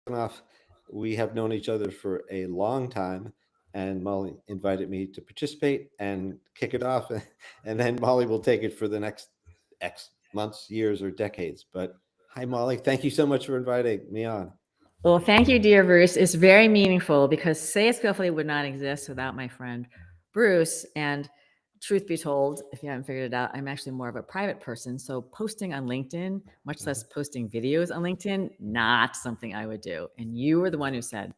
Kasanoff. We have known each other for a long time, and Molly invited me to participate and kick it off, and then Molly will take it for the next X months, years, or decades. But hi, Molly. Thank you so much for inviting me on. Well, thank you, dear Bruce. It's very meaningful because Say It Skillfully would not exist without my friend Bruce. And truth be told, if you haven't figured it out, I'm actually more of a private person. So posting on LinkedIn, much less posting videos on LinkedIn, not something I would do. And you were the one who said,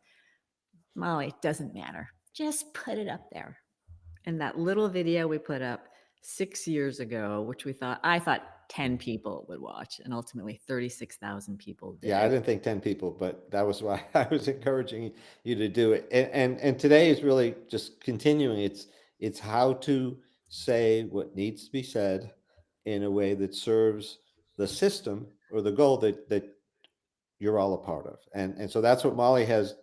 Molly, it doesn't matter. Just put it up there. And that little video we put up 6 years ago, which I thought 10 people would watch, and ultimately 36,000 people Yeah, I did. didn't think 10 people, but that was why I was encouraging you to do it. And today is really just continuing. It's how to say what needs to be said in a way that serves the system or the goal that you're all a part of. And so that's what Molly has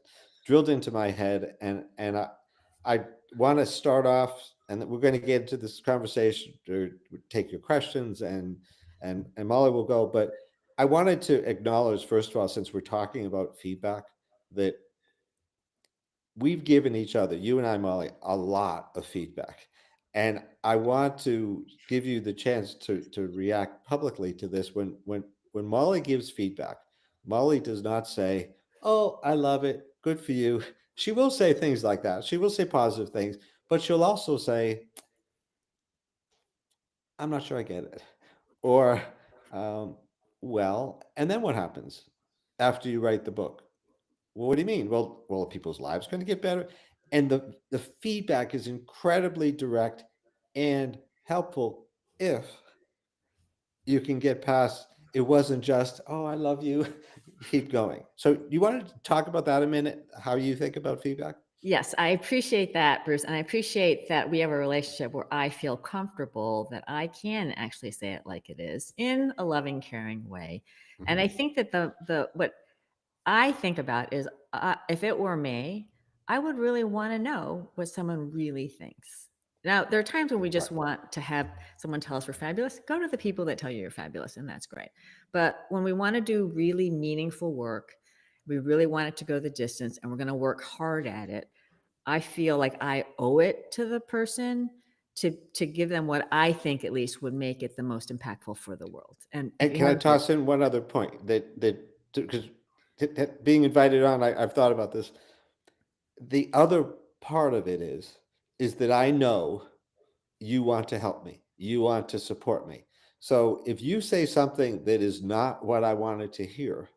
drilled into my head. And I want to start off, and we're going to get into this conversation or take your questions, and Molly will go. But I wanted to acknowledge, first of all, since we're talking about feedback, that we've given each other, you and I, Molly, a lot of feedback. And I want to give you the chance to react publicly to this. When Molly gives feedback, Molly does not say, "Oh, I love it. Good for you." She will say things like that. She will say positive things, but she'll also say, "I'm not sure I get it." Or, um, "Well, and then what happens after you write the book?" Well, what do you mean? Well, people's lives going to get better, and the feedback is incredibly direct and helpful if you can get past. It wasn't just, "Oh, I love you." Keep going. So, you want to talk about that a minute? How you think about feedback? Yes, I appreciate that, Bruce. And I appreciate that we have a relationship where I feel comfortable that I can actually say it like it is in a loving, caring way. And Mm-hmm. I think that what I think about is if it were me, I would really want to know what someone really thinks. Now, there are times when we Right. just want to have someone tell us we're fabulous. Go to the people that tell you you're fabulous, and that's great. But when we want to do really meaningful work, we really want it to go the distance, and we're going to work hard at it. I feel like I owe it to the person to give them what I think at least would make it the most impactful for the world. And if And you can I haven't figured, toss in one other point that because being invited on, I've thought about this. The other part of it is that I know you want to help me. You want to support me. So if you say something that is not what I wanted to hear,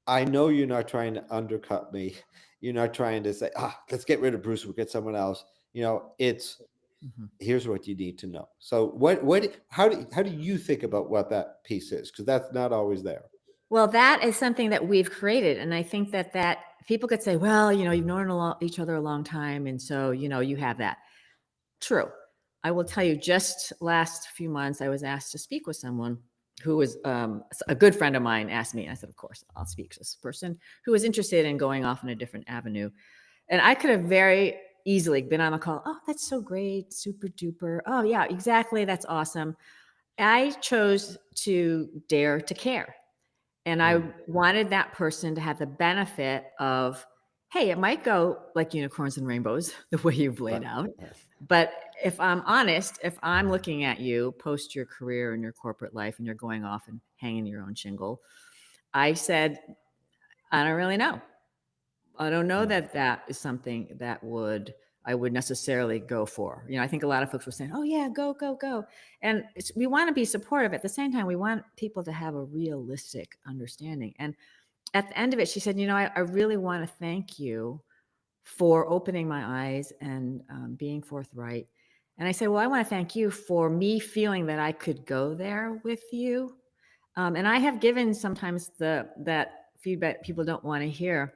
I know you're not trying to undercut me. You're not trying to say, let's get rid of Bruce, we'll get someone else. It's Mhm. here's what you need to know. So how do you think about what that piece is? Because that's not always there. Well, that is something that we've created, and I think that people could say, well, you've known each other a long time, and so you have that. True. I will tell you, just last few months, I was asked to speak with someone who was a good friend of mine. Asked me, I said, of course, I'll speak to this person who was interested in going off in a different avenue, and I could have very easily been on a call. Oh, that's so great, super duper. Oh, yeah, exactly. That's awesome. I chose to dare to care. And I Mm. wanted that person to have the benefit of, hey, it might go like unicorns and rainbows, the way you've Right, laid out. right. But if I'm honest, if I'm looking at you post your career and your corporate life and you're going off and hanging your own shingle, I said, I don't really know. I don't know Mm. that that is something that I would necessarily go for. I think a lot of folks were saying, "Oh yeah, go, go, go," and we want to be supportive. At the same time, we want people to have a realistic understanding. And at the end of it, she said, I really want to thank you for opening my eyes and being forthright. And I said, well, I want to thank you for me feeling that I could go there with you. And I have given sometimes that feedback people don't want to hear,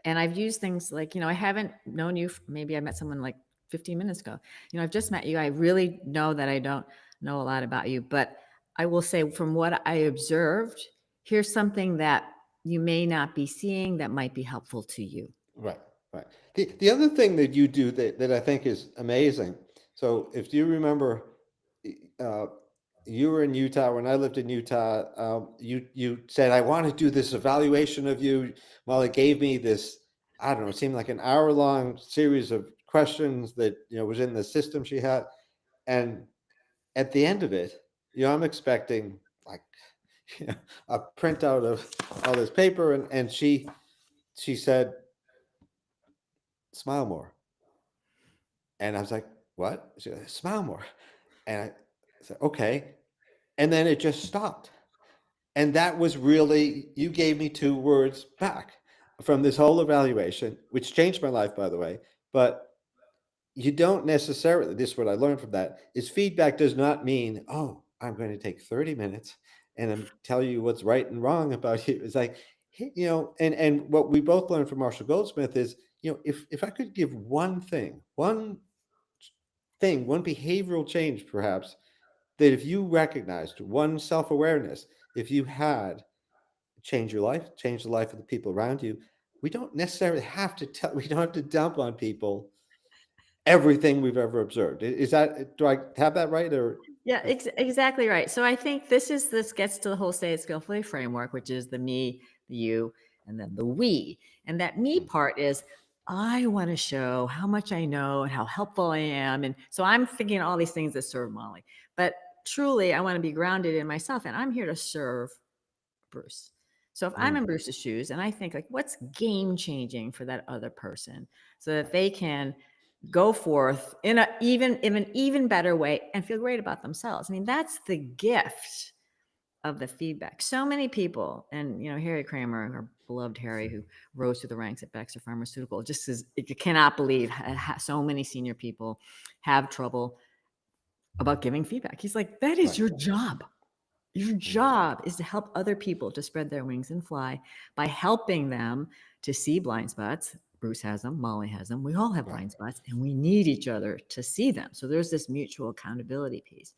and I've used things like, I haven't known you. Maybe I met someone like 15 minutes ago. I've just met you. I really know that I don't know a lot about you, but I will say from what I observed, here's something that you may not be seeing that might be helpful to you. Right, right. The other thing that you do that I think is amazing. So if you remember, uh, you were in Utah when I lived in Utah. You said, I want to do this evaluation of you. Molly gave me this, I don't know, it seemed like an hour-long series of questions that, was in the system she had. And at the end of it, I'm expecting like, a printout of all this paper. And she said, smile more. And I was like, what? She said, smile more. And I said, okay. And then it just stopped. And that was really, you gave me 2 words back from this whole evaluation, which changed my life, by the way. But you don't necessarily, this is what I learned from that, is feedback does not mean, oh, I'm going to take 30 minutes and I'm tell you what's right and wrong about you. It's like, and what we both learned from Marshall Goldsmith is, if I could give one thing, one behavioral change, perhaps, that if you recognized one self-awareness, if you had change your life, change the life of the people around you, we don't necessarily have to we don't have to dump on people everything we've ever observed. Is that, do I have that right? Or Yeah, exactly right. So I think this gets to the whole Say It Skillfully framework, which is the me, the you, and then the we. And that me part is, I want to show how much I know and how helpful I am. And so I'm thinking all these things that serve Molly. But truly, I want to be grounded in myself, and I'm here to serve Bruce. So if I'm in Bruce's shoes and I think, like, what's game changing for that other person so that they can go forth in an even better way and feel great about themselves. I mean, that's the gift of the feedback. So many people, and Harry Kramer, our beloved Harry, who rose through the ranks at Baxter Pharmaceutical, just says, you cannot believe so many senior people have trouble about giving feedback. He's like, that is your job. Your job is to help other people to spread their wings and fly by helping them to see blind spots. Bruce has them, Molly has them. We all have blind spots, and we need each other to see them. So there's this mutual accountability piece.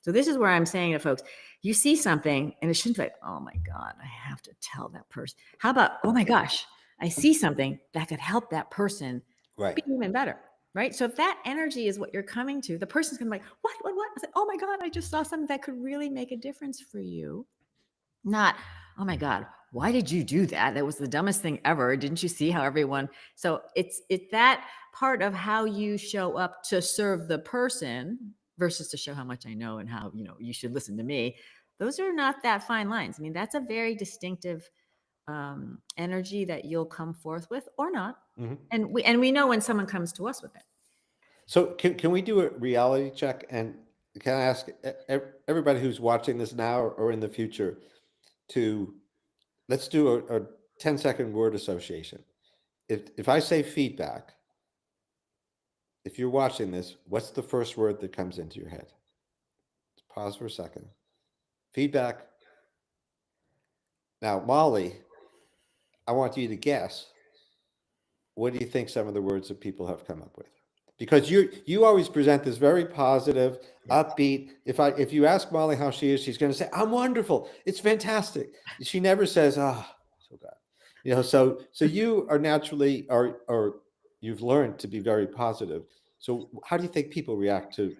So this is where I'm saying to folks, you see something and it shouldn't be like, oh my God, I have to tell that person. How about, oh my gosh, I see something that could help that person be even better. Right. So if that energy is what you're coming to, the person's going to be like, what? I said, oh my God, I just saw something that could really make a difference for you. Not, oh my God, why did you do that? That was the dumbest thing ever. Didn't you see how everyone? So it's that part of how you show up to serve the person versus to show how much I know and how, you should listen to me. Those are not that fine lines. I mean, that's a very distinctive energy that you'll come forth with or not. And we know when someone comes to us with it. So can we do a reality check? And can I ask everybody who's watching this now or in the future to, let's do a 10-second word association. If I say feedback, if you're watching this, what's the first word that comes into your head? Let's pause for a second. Feedback. Now, Molly, I want you to guess. What do you think some of the words that people have come up with? Because you always present this very positive, upbeat. If you ask Molly how she is, she's going to say, "I'm wonderful. It's fantastic." She never says, "Ah, so bad." So you are naturally, or you've learned to be very positive. So how do you think people react to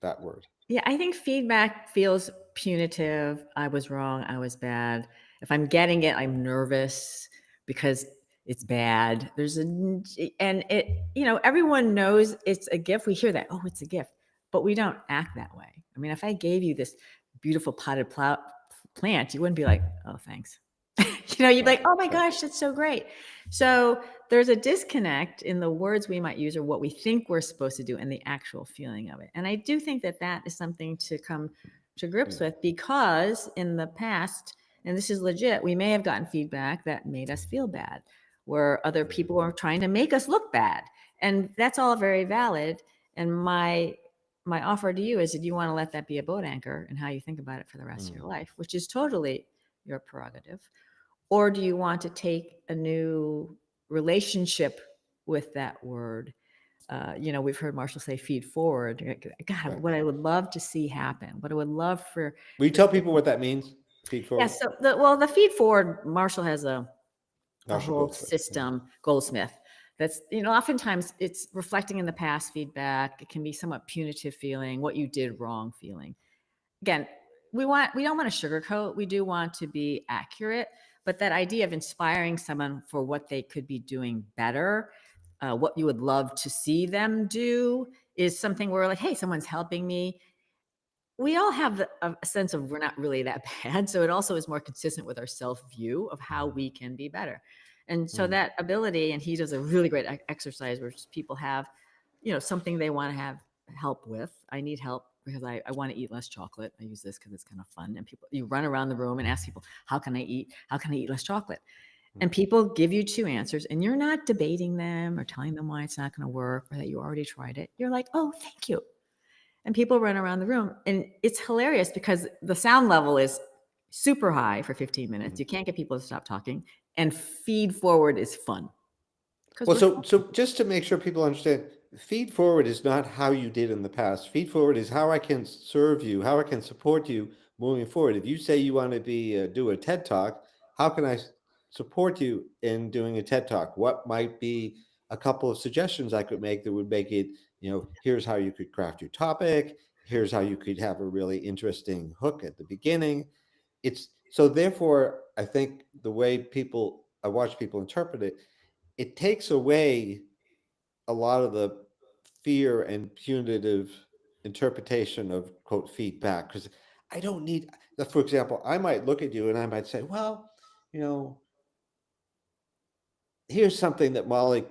that word? Yeah, I think feedback feels punitive. I was wrong. I was bad. If I'm getting it, I'm nervous because it's bad. And it, everyone knows it's a gift. We hear that, oh, it's a gift, but we don't act that way. I mean, if I gave you this beautiful potted plant, you wouldn't be like, oh, thanks. You'd be like, oh my gosh, that's so great. So there's a disconnect in the words we might use or what we think we're supposed to do and the actual feeling of it. And I do think that is something to come to grips with, because in the past, and this is legit, we may have gotten feedback that made us feel bad, where other people are trying to make us look bad. And that's all very valid. And my offer to you is, that you want to let that be a boat anchor in how you think about it for the rest of your life, which is totally your prerogative. Or do you want to take a new relationship with that word? We've heard Marshall say feed forward. God, what I would love to see happen, what I would love for. Will you tell people what that means? Feed forward? Yeah, so the feed forward, Marshall has a whole Goldsmith. system, Goldsmith. That's, oftentimes it's reflecting in the past feedback. It can be somewhat punitive feeling, what you did wrong feeling. again, we don't want to sugarcoat. We do want to be accurate, but that idea of inspiring someone for what they could be doing better, what you would love to see them do, is something where like, hey, someone's helping me. We all have a sense of we're not really that bad, so it also is more consistent with our self view of how we can be better. And so Mhm. that ability, and he does a really great exercise where people have, something they want to have help with. I need help because I want to eat less chocolate. I use this because it's kind of fun. And people, you run around the room and ask people, how can I eat? How can I eat less chocolate? And people give you two answers, and you're not debating them or telling them why it's not going to work or that you already tried it. You're like, oh, thank you. And people run around the room, and it's hilarious because the sound level is super high for 15 minutes. Mhm. You can't get people to stop talking, and feed forward is fun because Well, we're so just to make sure people understand, feed forward is not how you did in the past. Feed forward is how I can serve you, how I can support you moving forward. If you say you want to be do a TED talk, how can I support you in doing a TED talk? What might be a couple of suggestions I could make that would make it, here's how you could craft your topic. Here's how you could have a really interesting hook at the beginning. It's so therefore, I think the way I watch people interpret it, it takes away a lot of the fear and punitive interpretation of quote feedback, because I don't need, for example, I might look at you and I might say, well, you know here's something that Molly,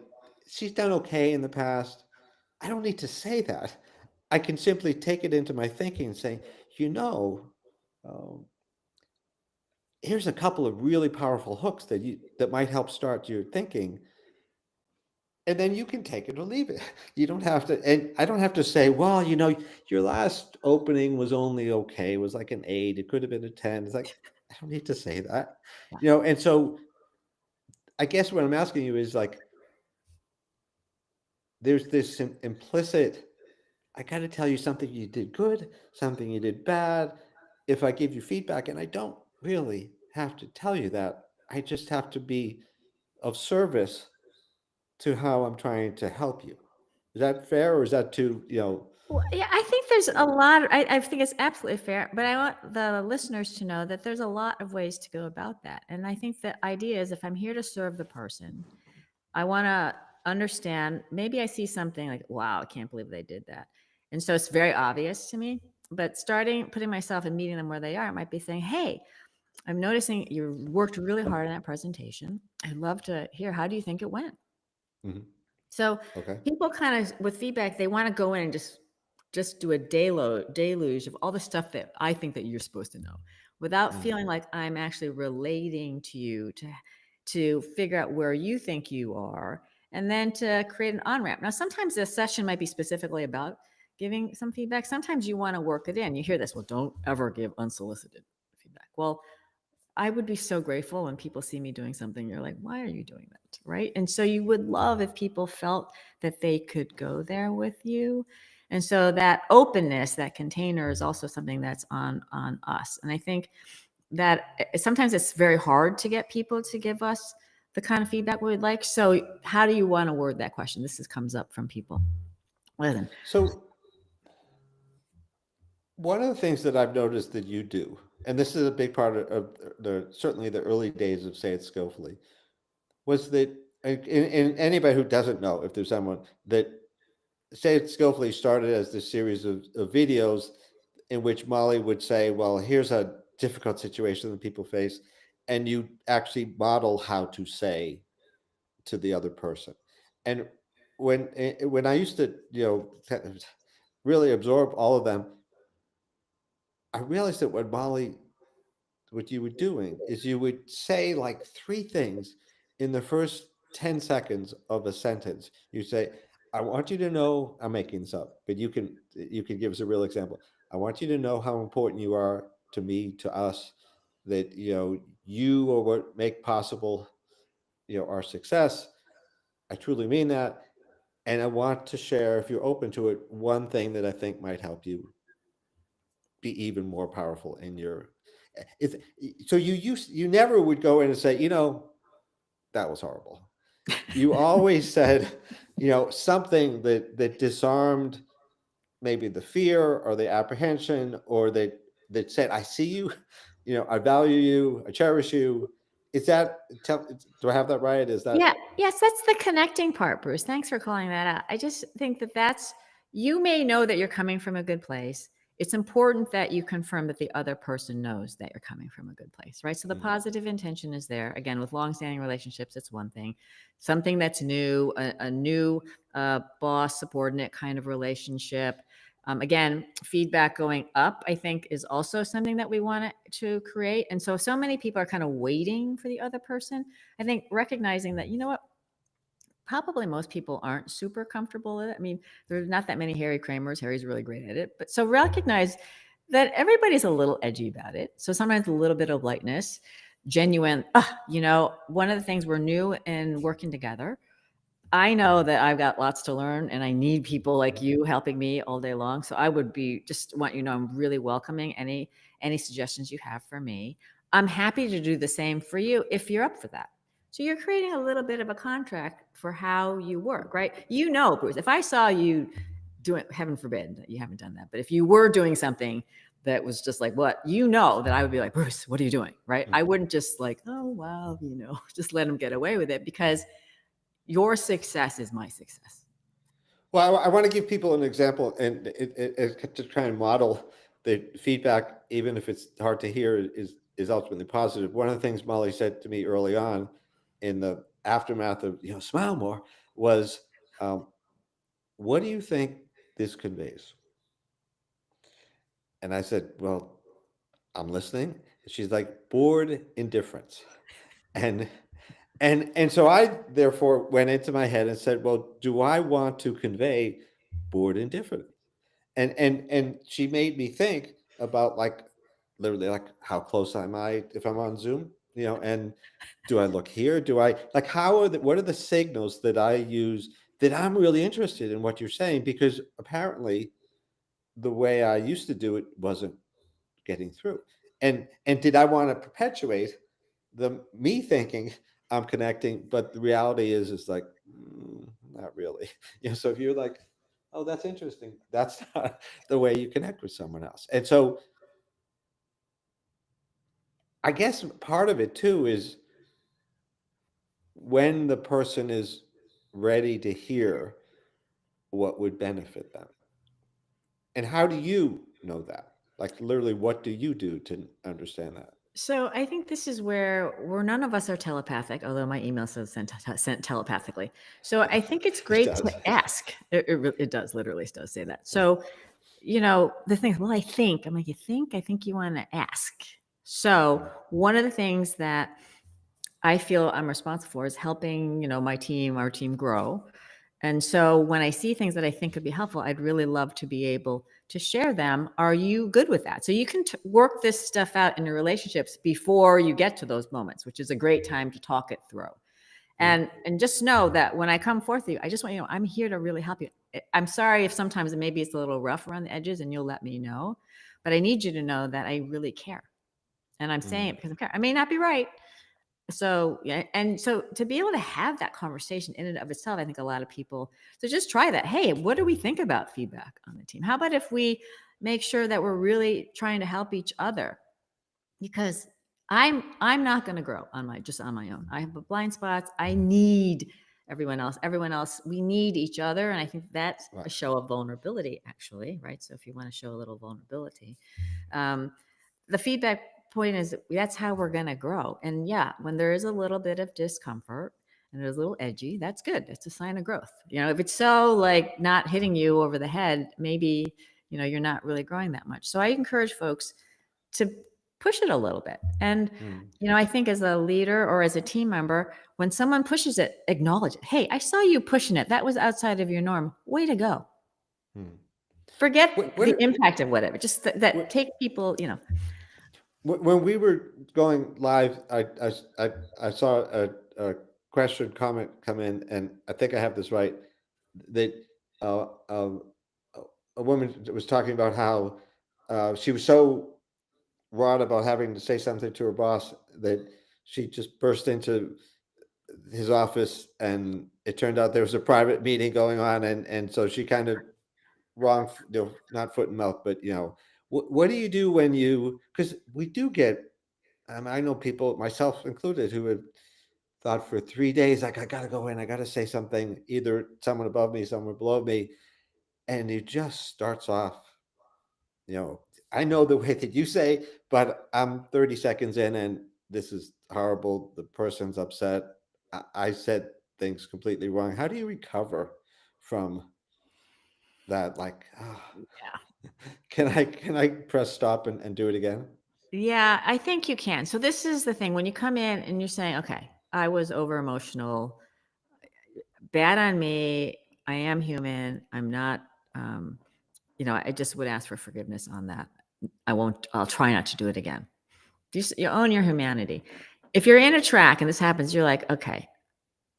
she's done okay in the past. I don't need to say that. I can simply take it into my thinking and say, you know um, here's a couple of really powerful hooks that might help start your thinking, and then you can take it or leave it. You don't have to, and I don't have to say, well, your last opening was only okay. It was like an 8. It could have been a 10. It's like, I don't need to say that. yeah. And so I guess what I'm asking you is like, there's this implicit, I got to tell you something you did good, something you did bad. If I give you feedback, and I don't really have to tell you that, I just have to be of service to how I'm trying to help you. Is that fair, or is that too, Well, yeah, I think there's a lot. I think it's absolutely fair, but I want the listeners to know that there's a lot of ways to go about that. And I think the idea is if I'm here to serve the person, I want to understand. Maybe I see something like, wow, I can't believe they did that. And so it's very obvious to me. But putting myself and meeting them where they are, it might be saying, hey, I'm noticing you worked really hard on that presentation. I'd love to hear, how do you think it went? Mhm. So Okay. people kind of with feedback, they want to go in and just do a deluge of all the stuff that I think that you're supposed to know, without Mm. feeling like I'm actually relating to you to figure out where you think you are, and then to create an on ramp. Now, sometimes the session might be specifically about giving some feedback. Sometimes you want to work it in. You hear this, well, don't ever give unsolicited feedback. Well, I would be so grateful when people see me doing something. You're like, why are you doing that? Right. And so you would love if people felt that they could go there with you. And so that openness, that container is also something that's on us. And I think that sometimes it's very hard to get people to give us the kind of feedback we would like. So how do you want to word that question? Comes up from people. Listen, So one of the things that I've noticed that you do, and this is a big part of the certainly the early days of Say It Skillfully, was that, and anybody who doesn't know, if there's someone that Say It Skillfully started as this series of videos in which Molly would say, well, here's a difficult situation that people face, and you actually model how to say to the other person. And when I used to, really absorb all of them, I realized that what you were doing is you would say like 3 things in the first 10 seconds of a sentence. You say, I want you to know, I'm making this up, but you can give us a real example. I want you to know how important you are to me, to us, that you are what make possible our success. I truly mean that. And I want to share, if you're open to it, one thing that I think might help you be even more powerful in your. It's, so you never would go in and say, that was horrible. You always said, something that disarmed maybe the fear or the apprehension, or that that said, I see you, I value you, I cherish you. Is that, do I have that right? Is that? Yeah. Yes, that's the connecting part, Bruce. Thanks for calling that out. I just think that you may know that you're coming from a good place. It's important that you confirm that the other person knows that you're coming from a good place, right? So the Mm, positive intention is there. Again, with longstanding relationships, it's one thing. Something that's new, a new boss subordinate kind of relationship. Again, feedback going up, I think, is also something that we want to create. And so many people are kind of waiting for the other person. I think recognizing that, you know what, probably most people aren't super comfortable with it. I mean, there's not that many Harry Kramers. Harry's really great at it. But so recognize that everybody's a little edgy about it. So sometimes a little bit of lightness, genuine, one of the things we're new in working together. I know that I've got lots to learn and I need people like you helping me all day long. So I would be just want you to know I'm really welcoming any suggestions you have for me. I'm happy to do the same for you if you're up for that. So you're creating a little bit of a contract for how you work, right? You know, Bruce, if I saw you doing, heaven forbid you haven't done that, but if you were doing something that was just like what, that I would be like, Bruce, what are you doing? Right? mm. I wouldn't just like, oh, wow, just let him get away with it because your success is my success. Well, I want to give people an example, and to try and model the feedback, even if it's hard to hear, is ultimately positive. One of the things Molly said to me early on, in the aftermath of smile more, was, um, "What do you think this conveys?" And I said, "Well, I'm listening." And she's like, "Bored indifference," and so I therefore went into my head and said, "Well, do I want to convey bored indifference?" And she made me think about, like, literally, like, how close am I if I'm on Zoom, and do I look here? Do I, like, what are the signals that I use that I'm really interested in what you're saying? Because apparently the way I used to do it wasn't getting through. And did I want to perpetuate the me thinking I'm connecting, but the reality is like, not really. So if you're like, oh, that's interesting, that's not the way you connect with someone else. And so I guess part of it too is when the person is ready to hear what would benefit them. And how do you know that? Like, literally, what do you do to understand that? So I think this is where none of us are telepathic, although my email says sent telepathically. So I think it's It great to does. ask. It does literally does say that. So the thing is, well, I'm like, you think? I think you want to ask. So one of the things that I feel I'm responsible for is helping, our team grow. And so when I see things that I think could be helpful, I'd really love to be able to share them. Are you good with that? So you can work this stuff out in your relationships before you get to those moments, which is a great time to talk it through. Mm, And just know that when I come forth to you, I just want you to know I'm here to really help you. I'm sorry if sometimes maybe it's a little rough around the edges and you'll let me know, but I need you to know that I really care. And I'm saying mm, it because I may not be right. So, yeah, and so to be able to have that conversation in and of itself, I think a lot of people, so just try that. Hey, what do we think about feedback on the team? How about if we make sure that we're really trying to help each other? Because I'm not going to grow on my own. I have blind spots. I need everyone else. Everyone else, we need each other. And I think that's a right. show of vulnerability, actually, right? So if you want to show a little vulnerability, um, the feedback point is that's how we're going to grow. And yeah, when there is a little bit of discomfort and it's a little edgy, that's good. It's a sign of growth. If it's so like not hitting you over the head, maybe, you're not really growing that much. So I encourage folks to push it a little bit. And, Mm, I think as a leader or as a team member, when someone pushes it, acknowledge it. Hey, I saw you pushing it. That was outside of your norm. Way to go. mm. Forget What, the what, impact of whatever. Just that what, take people, when we were going live, I saw a question comment come in, and I think I have this right. That uh, uh, a woman was talking about how she was so wrought about having to say something to her boss that she just burst into his office, and it turned out there was a private meeting going on, and so she kind of, wrong, not foot and mouth, but What do you do when you, because we do get, I know people, myself included, who have thought for 3 days, like, I got to go in, I got to say something, either someone above me, someone below me. And it just starts off, you know, I know the way that you say, but I'm 30 seconds in and this is horrible. The person's upset. I said things completely wrong. How do you recover from that? Like, can I press stop and do it again? Yeah, I think you can. So this is the thing. When you come in and you're saying, okay, I was over emotional, bad on me. I am human. I'm not, um, I just would ask for forgiveness on that. I'll try not to do it again. You own your humanity. If you're in a track and this happens, you're like, okay,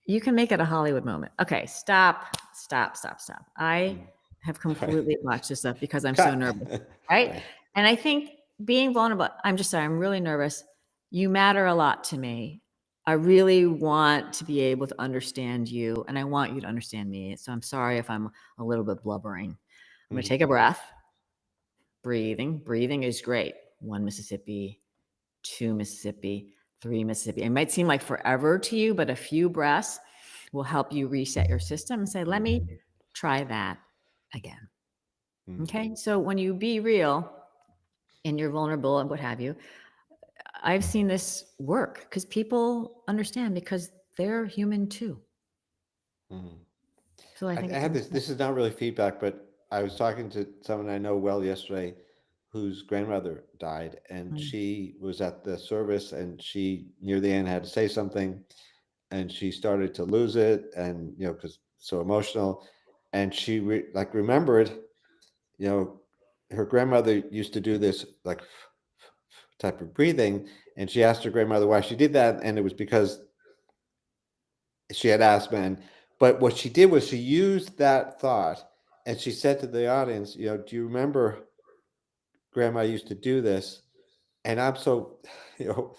you can make it a Hollywood moment. Okay, stop, stop, stop, stop. I Mm. have Right. completely watched this stuff because I'm so Cut. nervous, right? Right. And I think being vulnerable, I'm just sorry, I'm really nervous. You matter a lot to me. I really want to be able to understand you, and I want you to understand me. So I'm sorry if I'm a little bit blubbering. I'm going to Mm. take a breath. Breathing is great. 1 Mississippi, 2 Mississippi, 3 Mississippi. It might seem like forever to you, but a few breaths will help you reset your system and say, let me try that again. Mm. Okay. So when you be real and you're vulnerable and what have you, I've seen this work because people understand because they're human too. Mm. So I I think it's had this. important. This is not really feedback, but I was talking to someone I know well yesterday, whose grandmother died, and Mm, she was at the service, and she near the end had to say something, and she started to lose it, and because so emotional, and she remembered, you know, her grandmother used to do this like type of breathing, and she asked her grandmother why she did that, and it was because she had asthma. But what she did was she used that thought, and she said to the audience, do you remember grandma used to do this? And I'm so, you know,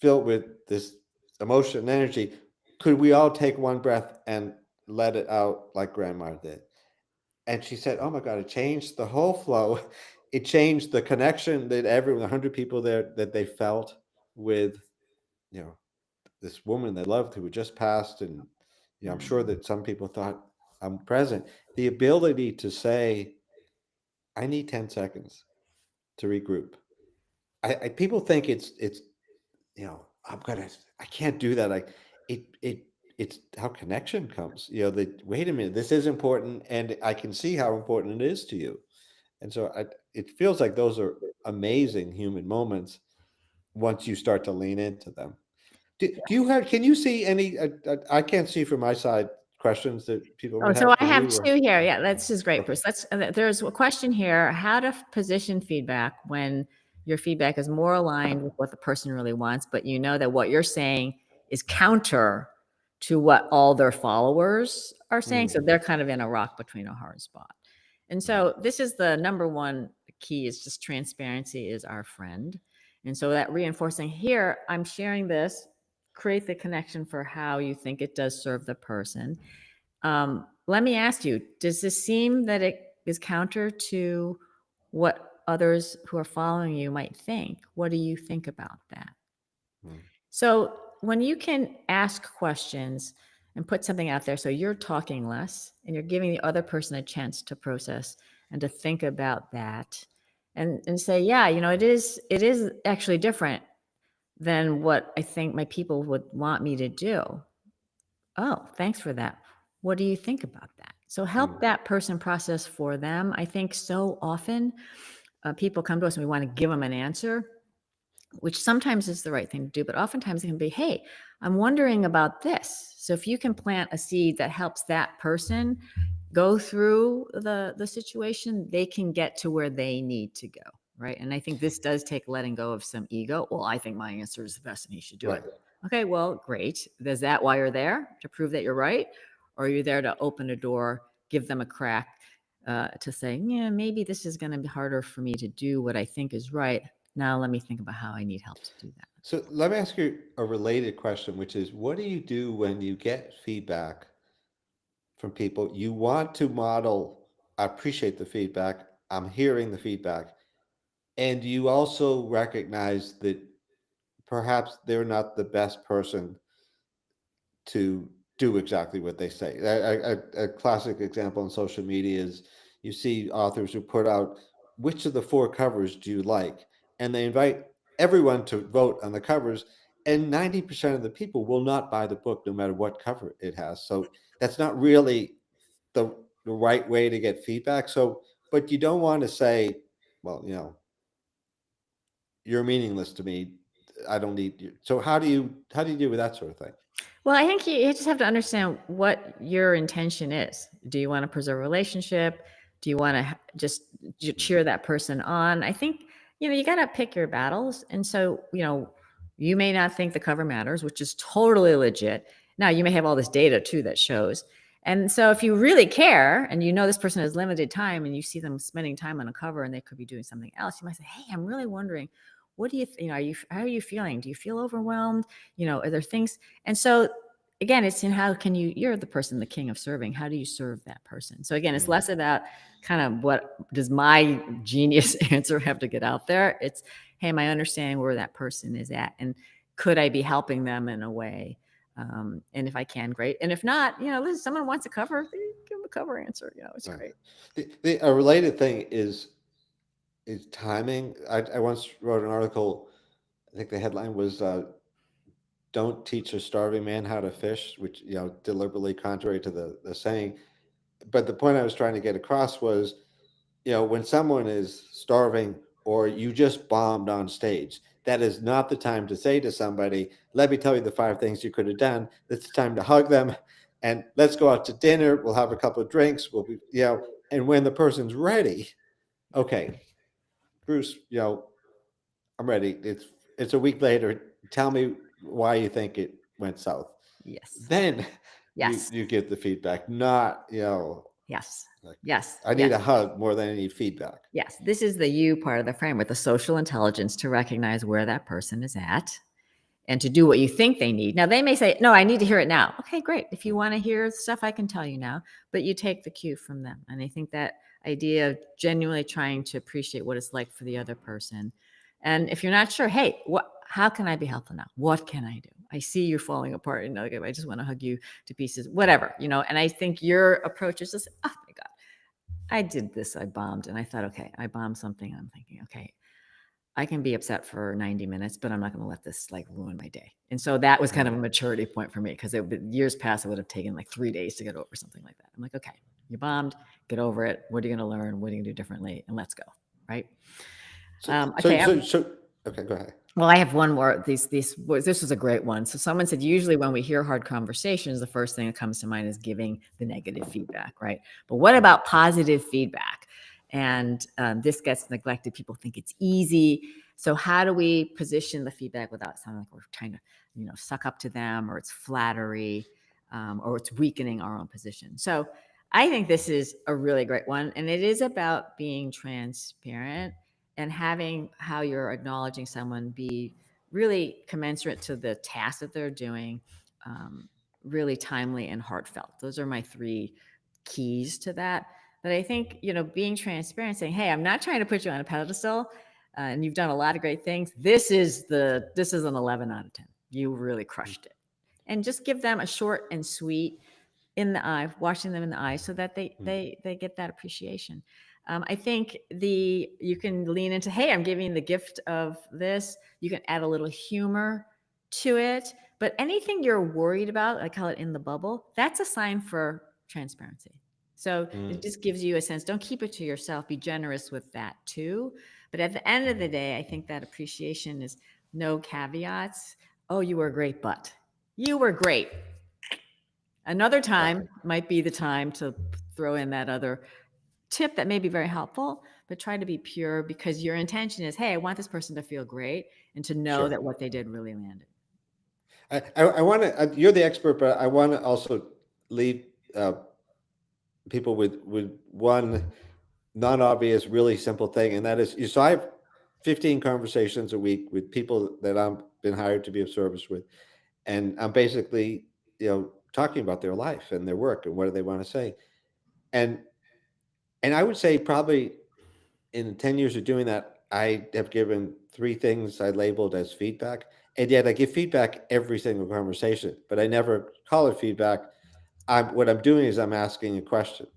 filled with this emotion and energy. Could we all take one breath and let it out like grandma did? And she said, oh my God, it changed the whole flow. It changed the connection that everyone, 100 people there, that they felt with, you know, this woman they loved who had just passed. And I'm mm, sure that some people thought, I'm present. The ability to say, I need 10 seconds to regroup. People think it's I can't do that. It's how connection comes. That, wait a minute, this is important, and I can see how important it is to you. And so it feels like those are amazing human moments once you start to lean into them. Do you have? Can you see any? I can't see from my side questions that people Oh, might so have I for have you. Or two here. Yeah, this is great, okay, Bruce. There's a question here: how to position feedback when your feedback is more aligned with what the person really wants, but you know that what you're saying is counter to what all their followers are saying. mm, So they're kind of in a rock between a hard spot. And mm, so this is the number one key: is just transparency is our friend. And so that reinforcing here, I'm sharing this, create the connection for how you think it does serve the person. Let me ask you, does this seem that it is counter to what others who are following you might think? What do you think about that? mm, So, when you can ask questions and put something out there, so you're talking less and you're giving the other person a chance to process and to think about that and say, yeah, it is actually different than what I think my people would want me to do. Oh, thanks for that. What do you think about that? So help mm, that person process for them. I think so often people come to us and we want to give them an answer, which sometimes is the right thing to do, but oftentimes it can be, hey, I'm wondering about this. So if you can plant a seed that helps that person go through the situation, they can get to where they need to go. Right. And I think this does take letting go of some ego. Well, I think my answer is the best and he should do it. right. Okay, well, great. Is that why you're there? To prove that you're right? Or are you there to open a door, give them a crack, to say, yeah, maybe this is going to be harder for me to do what I think is right. Now let me think about how I need help to do that. So let me ask you a related question, which is, what do you do when you get feedback from people? You want to model, I appreciate the feedback, I'm hearing the feedback, And you also recognize that perhaps they're not the best person to do exactly what they say. A classic example on social media is you see authors who put out, which of the four covers do you like? And they invite everyone to vote on the covers, and 90% of the people will not buy the book no matter what cover it has. So that's not really the, the right way to get feedback. So, but you don't want to say, well, you're meaningless to me. I don't need you. So how do you deal with that sort of thing? Well, I think you just have to understand what your intention is. Do you want to preserve a relationship? Do you want to just cheer that person on? I think, you got to pick your battles. And so, you may not think the cover matters, which is totally legit. Now, you may have all this data too that shows. And so, if you really care and you know this person has limited time and you see them spending time on a cover and they could be doing something else, you might say, hey, I'm really wondering, what do you, how are you feeling? Do you feel overwhelmed? Are there things? And so again, it's in how can you're the person, the king of serving. How do you serve that person? So again, it's Mm, less about kind of what does my genius answer have to get out there. It's, hey, am I understanding where that person is at? And could I be helping them in a way? And if I can, great. And if not, listen, someone wants a cover, give them a cover answer. It's right. great. A related thing is timing. I once wrote an article. I think the headline was "Don't teach a starving man how to fish," which deliberately contrary to the saying. But the point I was trying to get across was, when someone is starving or you just bombed on stage, that is not the time to say to somebody, "Let me tell you the five things you could have done." It's the time to hug them and let's go out to dinner. We'll have a couple of drinks. We'll be, and when the person's ready, okay, Bruce, I'm ready. It's a week later. Tell me why you think it went south. Yes. Then you Yes. you give the feedback, not Yes. like Yes. I need Yes. a hug more than I need feedback. Yes. This is the you part of the framework, the social intelligence to recognize where that person is at and to do what you think they need. Now, they may say, no, I need to hear it now. Okay, great. If you want to hear stuff, I can tell you now, but you take the cue from them. And I think that idea of genuinely trying to appreciate what it's like for the other person. And if you're not sure, hey, how can I be helpful now? What can I do? I see you falling apart. I just want to hug you to pieces, whatever, and I think your approach is just, oh my God, I did this, I bombed. And I thought, okay, I bombed something. I'm thinking, okay, I can be upset for 90 minutes, but I'm not going to let this like ruin my day. And so that was kind Mm, of a maturity point for me because years past, it would have taken like 3 days to get over something like that. I'm like, okay, you bombed, get over it. What are you going to learn? What are you going to do differently? And let's go. Right. So, so, Okay. so, so, okay, go ahead. Well, I have one more. This was a great one. So someone said, usually when we hear hard conversations, the first thing that comes to mind is giving the negative feedback, right? But what Mm, about positive feedback? And this gets neglected. People think it's easy. So how do we position the feedback without sounding like we're trying to, suck up to them, or it's flattery, or it's weakening our own position? So I think this is a really great one, and it is about being transparent and having how you're acknowledging someone be really commensurate to the task that they're doing, um, really timely and heartfelt. Those are my three keys to that. But I think, being transparent, saying, hey, I'm not trying to put you on a pedestal, and you've done a lot of great things. This is an 11 out of 10. You really mm, crushed it. And just give them a short and sweet in the eye, watching them in the eye, so that they mm, they they get that appreciation. I think you can lean into, hey, I'm giving the gift of this. You can add a little humor to it, but anything you're worried about, I call it in the bubble, that's a sign for transparency. So it mm, just gives you a sense. Don't keep it to yourself. Be generous with that too. But at the end of the day, I think that appreciation is no caveats. Oh, you were great, but you were great. Another right. time might be the time to throw in that other tip that may be very helpful, but try to be pure because your intention is, hey, I want this person to feel great and to know Sure. that what they did really landed. I want to. You're the expert, but I want to also leave people with one non-obvious, really simple thing, and that is, so I have 15 conversations a week with people that I'm been hired to be of service with, and I'm basically, talking about their life and their work and what do they want to say, and I would say probably in 10 years of doing that, I have given 3 things I labeled as feedback, and yet I give feedback every single conversation, but I never call it feedback. What I'm doing is I'm asking a question.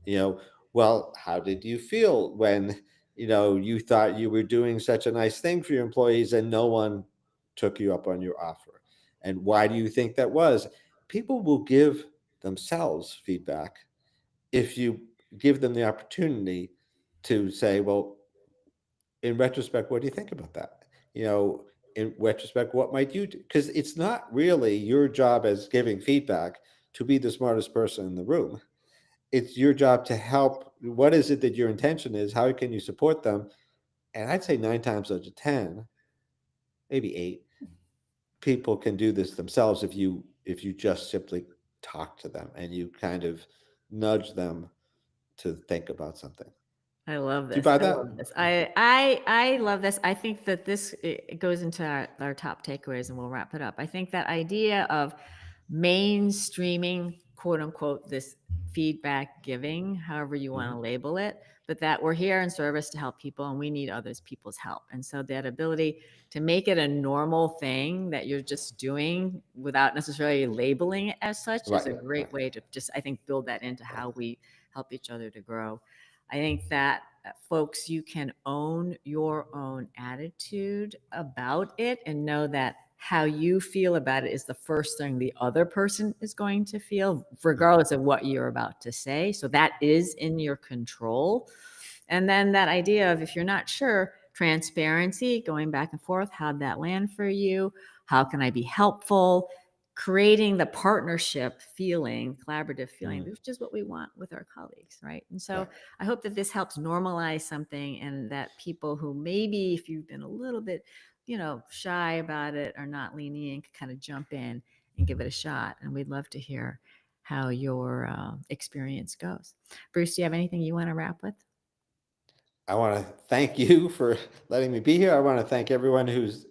Well, how did you feel when you thought you were doing such a nice thing for your employees and no one took you up on your offer? And why do you think that was? People will give themselves feedback if you give them the opportunity to say, well, in retrospect, what do you think about that? In retrospect, what might you do? Because it's not really your job as giving feedback to be the smartest person in the room. It's your job to help. What is it that your intention is? How can you support them? And I'd say 9 times out of 10, maybe 8, people can do this themselves if you just simply talk to them and you kind of nudge them to think about something. I love Do you this. buy I that? love this. I love this. I think that this it goes into our top takeaways, and we'll wrap it up. I think that idea of mainstreaming, quote unquote, this feedback giving, however you want to Mm-hmm. label it, but that we're here in service to help people and we need others people's help. And so that ability to make it a normal thing that you're just doing without necessarily labeling it as such is Right, a great right. way to just, I think, build that into how we help each other to grow. I think that folks, you can own your own attitude about it and know that how you feel about it is the first thing the other person is going to feel, Mm. regardless of what you're about to say. So that is in your control. And then that idea of if you're not sure, transparency, going back and forth, how'd that land for you? How can I be helpful? Creating the partnership feeling, collaborative feeling, Mm. which is what we want with our colleagues, right? And so Right. I hope that this helps normalize something and that people who maybe, if you've been a little bit, shy about it or not leaning in, can kind of jump in and give it a shot. And we'd love to hear how your experience goes. Bruce, do you have anything you want to wrap with? I want to thank you for letting me be here. I want to thank everyone who's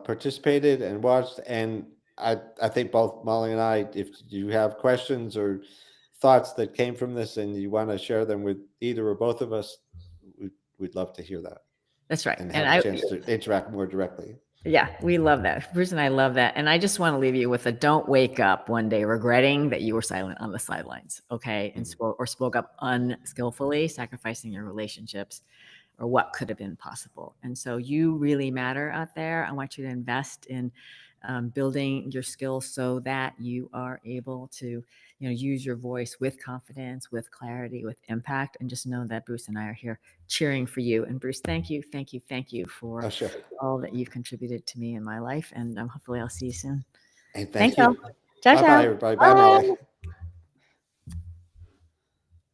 participated and watched. And I think both Molly and I, if you have questions or thoughts that came from this and you want to share them with either or both of us, we'd love to hear that That's right. and And have a chance to interact more directly. yeah, we love that. Bruce and I love that. And I just want to leave you with a don't wake up one day regretting that you were silent on the sidelines, okay? And Mhm. spoke up unskillfully, sacrificing your relationships or what could have been possible. And so you really matter out there. I want you to invest in building your skills so that you are able to, use your voice with confidence, with clarity, with impact, and just know that Bruce and I are here cheering for you. And Bruce, thank you, thank you, thank you for Oh, sure. all that you've contributed to me in my life. And hopefully I'll see you soon. And Thanks, thank y'all. you. Ciao, Bye bye, ciao. everybody. Bye, Molly. Bye.